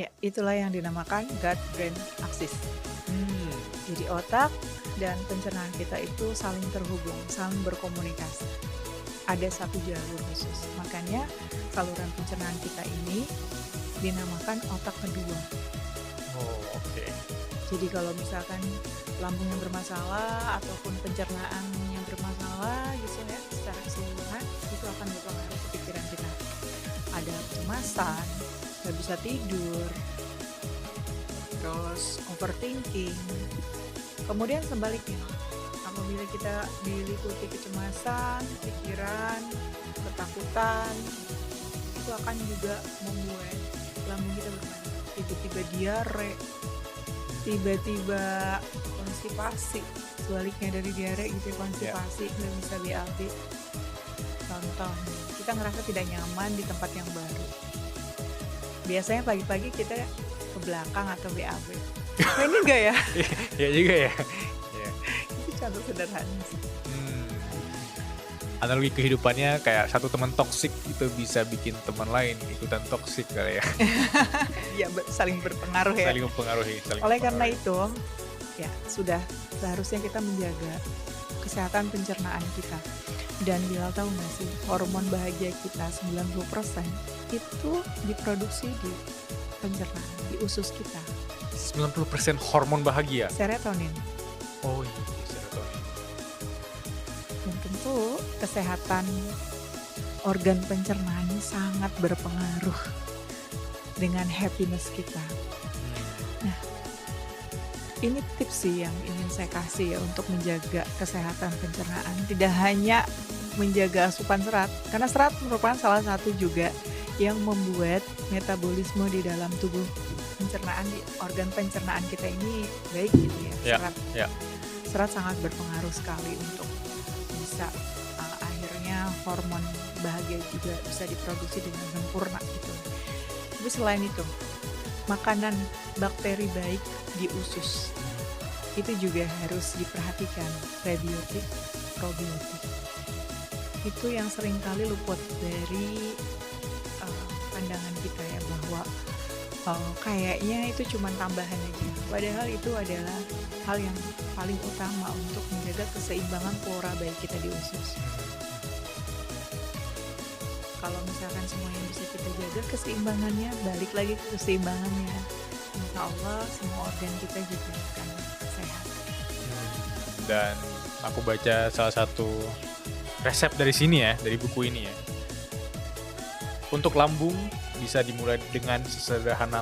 Ya, itulah yang dinamakan gut-brain axis. Hmm. Jadi otak dan pencernaan kita itu saling terhubung, saling berkomunikasi. Ada satu jalur khusus. Makanya saluran pencernaan kita ini dinamakan otak kedua. Oh, oke. Jadi kalau misalkan lambungnya bermasalah ataupun pencernaan yang bermasalah gitu ya, secara keseluruhan itu akan berpengaruh ke pikiran kita. Ada kecemasan, nggak bisa tidur, terus overthinking. Kemudian sebaliknya, apabila kita diliputi kecemasan, pikiran, ketakutan, itu akan juga membuat lambung kita bermasalah. Tiba-tiba diare, tiba-tiba konstipasi, sebaliknya dari diare gitu ya, konstipasi, nggak bisa BAB. Contoh, kita ngerasa tidak nyaman di tempat yang baru. Biasanya pagi-pagi kita ke belakang atau BAB. Nah, ini enggak ya? Ya juga ya. Ya. Itu contoh sederhana sih. Analogi kehidupannya kayak satu teman toksik itu bisa bikin teman lain ikutan toksik kali ya. Ya, saling berpengaruh ya. Saling mempengaruhi. Oleh karena itu, ya sudah seharusnya kita menjaga kesehatan pencernaan kita. Dan Bilal tahu nggak sih, hormon bahagia kita 90% itu diproduksi di pencernaan, di usus kita. 90% hormon bahagia. Serotonin. Oh iya, serotonin. Dan tentu kesehatan organ pencernaan sangat berpengaruh dengan happiness kita. Nah, ini tips sih yang ingin saya kasih ya untuk menjaga kesehatan pencernaan. Tidak hanya menjaga asupan serat, karena serat merupakan salah satu juga yang membuat metabolisme di dalam tubuh pencernaan, di organ pencernaan kita ini baik gitu ya. Serat, serat sangat berpengaruh sekali untuk bisa akhirnya hormon bahagia juga bisa diproduksi dengan sempurna gitu. Tapi selain itu, makanan bakteri baik di usus itu juga harus diperhatikan, prebiotik, probiotik. Itu yang seringkali luput dari pandangan kita ya, bahwa kayaknya itu cuma tambahan aja. Padahal itu adalah hal yang paling utama untuk menjaga keseimbangan flora baik kita di usus. Kalau misalkan semuanya bisa kita jaga keseimbangannya, balik lagi ke keseimbangannya, insya Allah semua organ kita juga akan sehat. Dan aku baca salah satu resep dari sini ya, dari buku ini ya. Untuk lambung bisa dimulai dengan sesederhana